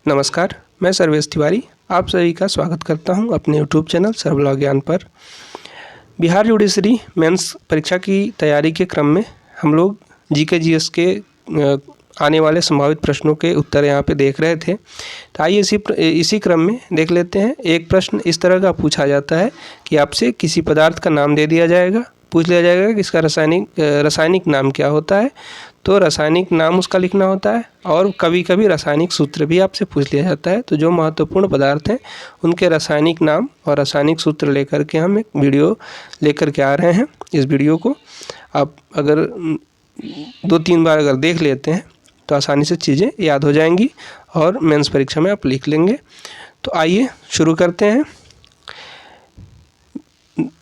नमस्कार, मैं सर्वेश तिवारी आप सभी का स्वागत करता हूं अपने यूट्यूब चैनल सर्वलॉ ज्ञान पर। बिहार जुडिशरी मेंस परीक्षा की तैयारी के क्रम में हम लोग जीके जीएस के आने वाले संभावित प्रश्नों के उत्तर यहां पे देख रहे थे। तो आइए इसी क्रम में देख लेते हैं। एक प्रश्न इस तरह का पूछा जाता है कि आपसे किसी पदार्थ का नाम दे दिया जाएगा, पूछ लिया जाएगा कि इसका रासायनिक नाम क्या होता है। तो रासायनिक नाम उसका लिखना होता है और कभी कभी रासायनिक सूत्र भी आपसे पूछ लिया जाता है। तो जो महत्वपूर्ण पदार्थ हैं उनके रासायनिक नाम और रासायनिक सूत्र लेकर के हम एक वीडियो लेकर के आ रहे हैं। इस वीडियो को आप अगर 2-3 बार अगर देख लेते हैं तो आसानी से चीज़ें याद हो जाएंगी और मेंस परीक्षा में आप लिख लेंगे। तो आइए शुरू करते हैं।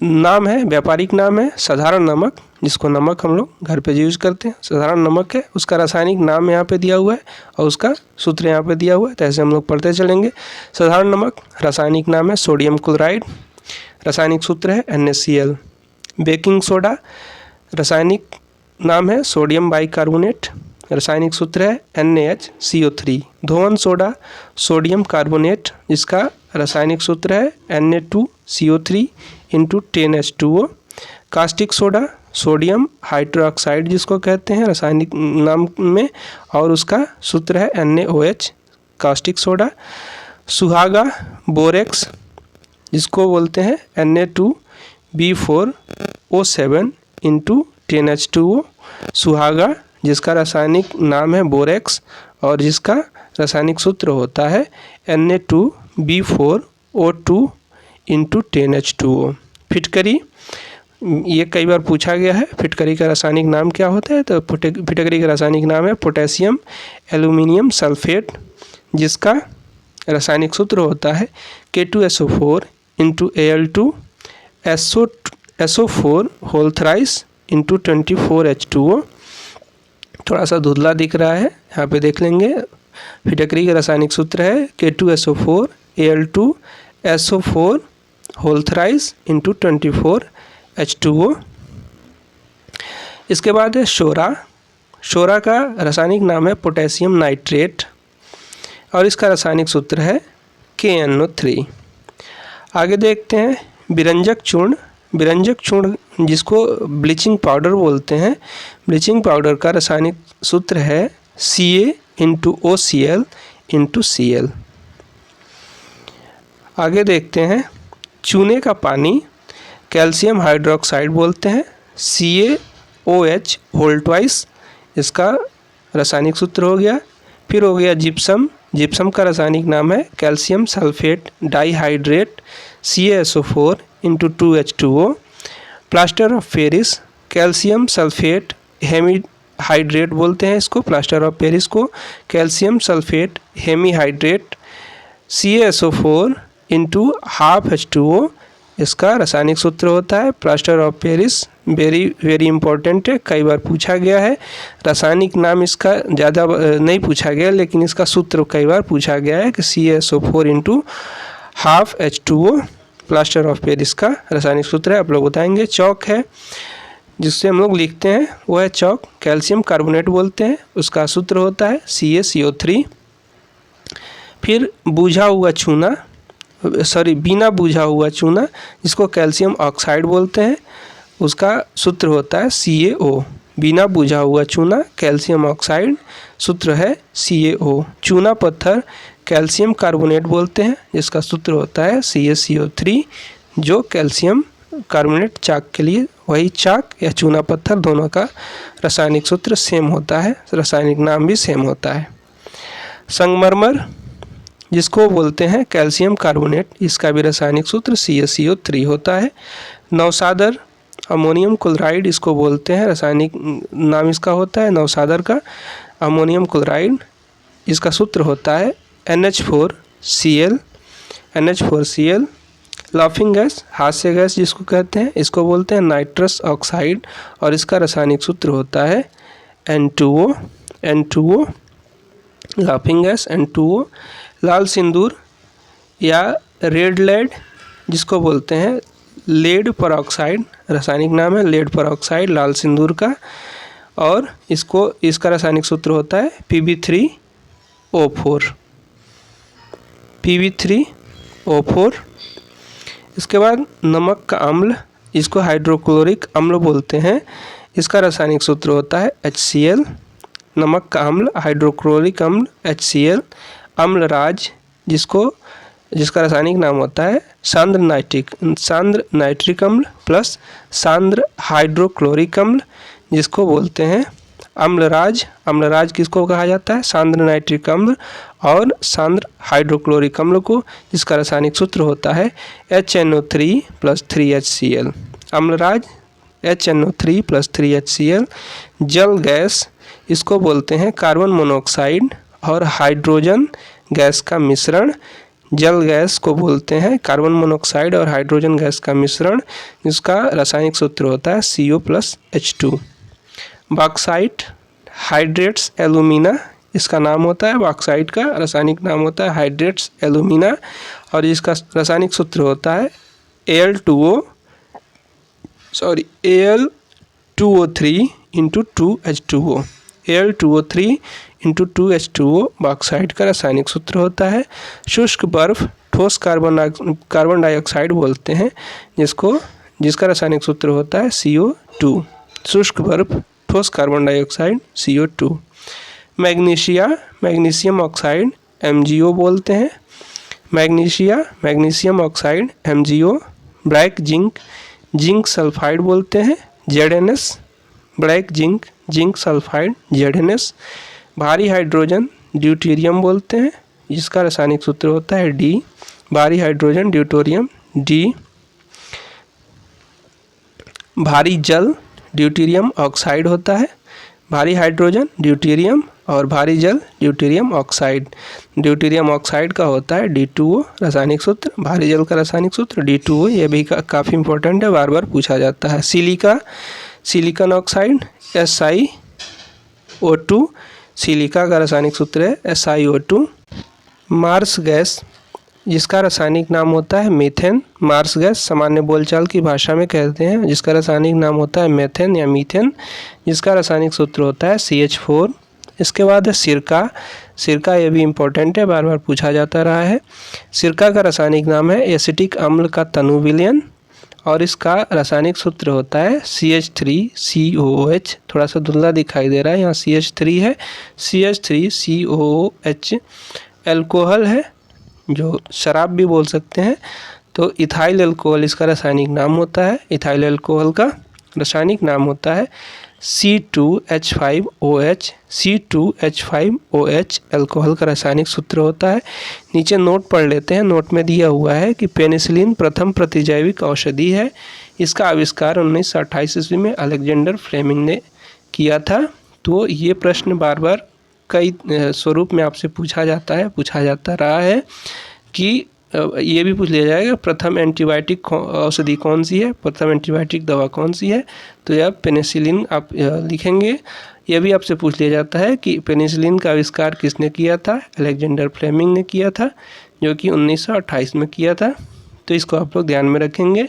नाम है, व्यापारिक नाम है साधारण नमक, जिसको नमक हम लोग घर पे यूज करते हैं। साधारण नमक है, उसका रासायनिक नाम यहाँ पे दिया हुआ है और उसका सूत्र यहाँ पे दिया हुआ है। तो ऐसे हम लोग पढ़ते चलेंगे। साधारण नमक रासायनिक नाम है सोडियम क्लोराइड, रासायनिक सूत्र है NaCl। बेकिंग सोडा रासायनिक नाम है सोडियम बाइकार्बोनेट, रासायनिक सूत्र है NaHCO3। धोवन सोडा सोडियम कार्बोनेट, जिसका रासायनिक सूत्र है Na2CO3 × 10H2O। Caustic soda sodium hydroxide जिसको कहते हैं रासायनिक नाम में, और उसका सूत्र है NaOH कास्टिक सोडा। सुहागा बोरेक्स जिसको बोलते हैं Na2B4O7 × 10H2O। सुहागा जिसका रासायनिक नाम है बोरेक्स और जिसका रासायनिक सूत्र होता है Na2B4O2 × 10H2O। फिटकरी, ये कई बार पूछा गया है, फिटकरी का रासायनिक नाम क्या होता है। तो फिटकरी का रासायनिक नाम है पोटेशियम एल्यूमिनियम सल्फेट, जिसका रासायनिक सूत्र होता है K2SO4 × Al2SO4 whole thrice × 24H2O। थोड़ा सा धुंधला दिख रहा है, यहाँ पे देख लेंगे। फिटकरी का रासायनिक सूत्र है K2SO4 Al2SO4 whole thrice × 24H2O। इसके बाद है शोरा। शोरा का रासायनिक नाम है पोटेशियम नाइट्रेट और इसका रासायनिक सूत्र है KNO3। आगे देखते हैं विरंजक चूर्ण। विरंजक चूर्ण जिसको ब्लीचिंग पाउडर बोलते हैं, ब्लीचिंग पाउडर का रासायनिक सूत्र है Ca × OCl × Cl। आगे देखते हैं चूने का पानी कैल्शियम हाइड्रोक्साइड बोलते हैं, CaOH होल ट्वाइस, इसका रासायनिक सूत्र हो गया। फिर हो गया जिप्सम। जिप्सम का रासायनिक नाम है calcium sulphate dihydrate CaSO4 × 2H2O। Plaster of Paris calcium sulphate hemihydrate बोलते हैं इसको, प्लास्टर ऑफ पेरिस को कैल्शियम सल्फेट हेमीहाइड्रेट CaSO4 × ½ इसका रासायनिक सूत्र होता है। Plaster of Paris very important है, कई बार पूछा गया है। रासायनिक नाम इसका ज़्यादा नहीं पूछा गया, लेकिन इसका सूत्र कई बार पूछा गया है कि CaSO4 × ½ प्लास्टर ऑफ पेरिस का रासायनिक सूत्र है, आप लोग बताएंगे। चौक है जिससे हम लोग लिखते हैं वो है चौक, कैल्शियम कार्बोनेट बोलते हैं, उसका सूत्र होता है CaCO3। फिर बुझा हुआ चूना, बिना बुझा हुआ चूना जिसको कैल्शियम ऑक्साइड बोलते हैं, उसका सूत्र होता है CaO। बिना बुझा हुआ चूना कैल्शियम ऑक्साइड, सूत्र है CaO। चूना पत्थर कैल्शियम कार्बोनेट बोलते हैं, जिसका सूत्र होता है CaCO3, जो कैल्शियम कार्बोनेट चाक के लिए, वही चाक या चूना पत्थर दोनों का रासायनिक सूत्र सेम होता है, रासायनिक नाम भी सेम होता है। संगमरमर जिसको बोलते हैं कैल्शियम कार्बोनेट, इसका भी रासायनिक सूत्र CaCO3 होता है। नौसादर अमोनियम क्लोराइड इसको बोलते हैं, रासायनिक नाम इसका होता है नौसादर का अमोनियम क्लोराइड, इसका सूत्र होता है NH4Cl। लाफिंग गैस हास्य गैस जिसको कहते हैं, इसको बोलते हैं नाइट्रस ऑक्साइड और इसका रासायनिक सूत्र होता है N2O। Laughing gas N2O। लाल सिंदूर या रेड लेड जिसको बोलते हैं लेड परऑक्साइड, रासायनिक नाम है लेड परऑक्साइड लाल सिंदूर का, और इसका रासायनिक सूत्र होता है Pb3O4। PB3O4। इसके बाद नमक का अम्ल, इसको हाइड्रोक्लोरिक अम्ल बोलते हैं, इसका रासायनिक सूत्र होता है HCl। नमक का अम्ल, हाइड्रोक्लोरिक अम्ल, HCl। अम्लराज, जिसका रासायनिक नाम होता है सांद्र नाइट्रिक अम्ल प्लस सांद्र हाइड्रोक्लोरिक अम्ल, जिसको बोलते हैं अम्लराज। अम्लराज किसको कहा जाता है? सांद्र नाइट्रिक अम्ल और सांद्र हाइड्रोक्लोरिक अम्ल को, जिसका रासायनिक सूत्र होता है HNO3 + 3HCl। Amalraj HNO3 + 3HCl। जल गैस, इसको बोलते हैं कार्बन मोनोऑक्साइड और हाइड्रोजन गैस का मिश्रण। जल गैस को बोलते हैं कार्बन मोनोऑक्साइड और हाइड्रोजन गैस का मिश्रण, जिसका रासायनिक सूत्र होता है CO + H2। Bauxite hydrates alumina, इसका नाम होता है, बॉक्साइट का रासायनिक नाम होता है हाइड्रेट्स एल्यूमिना और इसका रासायनिक सूत्र होता है Al2O3 × 2H2O। Al2O3 × 2H2O bauxite का रासायनिक सूत्र होता है। शुष्क बर्फ ठोस कार्बन डाइऑक्साइड बोलते हैं, जिसका रासायनिक सूत्र होता है CO2। शुष्क बर्फ ठोस carbon dioxide CO2। Magnesium oxide MgO बोलते हैं, magnesium oxide MgO। Black zinc sulphide बोलते हैं ZnS, black zinc sulphide ZnS। भारी हाइड्रोजन ड्यूटेरियम बोलते हैं, जिसका रासायनिक सूत्र होता है D, भारी हाइड्रोजन ड्यूटेरियम D। भारी जल ड्यूटेरियम ऑक्साइड होता है, भारी हाइड्रोजन ड्यूटेरियम और भारी जल ड्यूटेरियम ऑक्साइड। ड्यूटेरियम ऑक्साइड का होता है D2O रासायनिक सूत्र, भारी जल का रासायनिक सूत्र D2O। ये भी काफ़ी इंपॉर्टेंट है, बार बार पूछा जाता है। सिलिकॉन ऑक्साइड SiO2, सिलिका का रासायनिक सूत्र है SiO2। मार्स गैस, जिसका रासायनिक नाम होता है मीथेन, मार्स गैस सामान्य बोलचाल की भाषा में कहते हैं, जिसका रासायनिक नाम होता है मेथेन या मीथेन, जिसका रासायनिक सूत्र होता है CH4। इसके बाद है सिरका, ये भी इम्पोर्टेंट है, बार बार पूछा जाता रहा है। सिरका का रासायनिक नाम है एसिटिक अम्ल का तनु विलयन और इसका रासायनिक सूत्र होता है CH3COOH। थोड़ा सा धुंधला दिखाई दे रहा है, यहाँ CH3 है, CH3COOH। एल्कोहल है, जो शराब भी बोल सकते हैं, तो इथाइल एल्कोहल इसका रासायनिक नाम होता है। इथाइल एल्कोहल का रासायनिक नाम होता है C2H5OH। C2H5OH अल्कोहल का रासायनिक सूत्र होता है। नीचे नोट पढ़ लेते हैं। नोट में दिया हुआ है कि पेनिसिलिन प्रथम प्रतिजैविक औषधि है। इसका आविष्कार 1928 ईस्वी में अलेक्जेंडर फ्लेमिंग ने किया था। तो ये प्रश्न बार बार कई स्वरूप में आपसे पूछा जाता रहा है कि ये भी पूछ लिया जाएगा प्रथम एंटीबायोटिक औषधि कौन सी है, प्रथम एंटीबायोटिक दवा कौन सी है, तो यह पेनिसिलिन आप लिखेंगे। यह भी आपसे पूछ लिया जाता है कि पेनिसिलिन का आविष्कार किसने किया था, अलेक्जेंडर फ्लेमिंग ने किया था, जो कि 1928 में किया था। तो इसको आप लोग ध्यान में रखेंगे।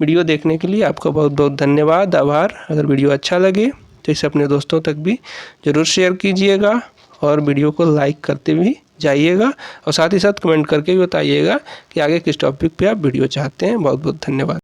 वीडियो देखने के लिए आपका बहुत बहुत धन्यवाद, आभार। अगर वीडियो अच्छा लगे तो इसे अपने दोस्तों तक भी ज़रूर शेयर कीजिएगा और वीडियो को लाइक करते भी जाइएगा और साथ ही साथ कमेंट करके भी बताइएगा कि आगे किस टॉपिक पे आप वीडियो चाहते हैं। बहुत बहुत धन्यवाद।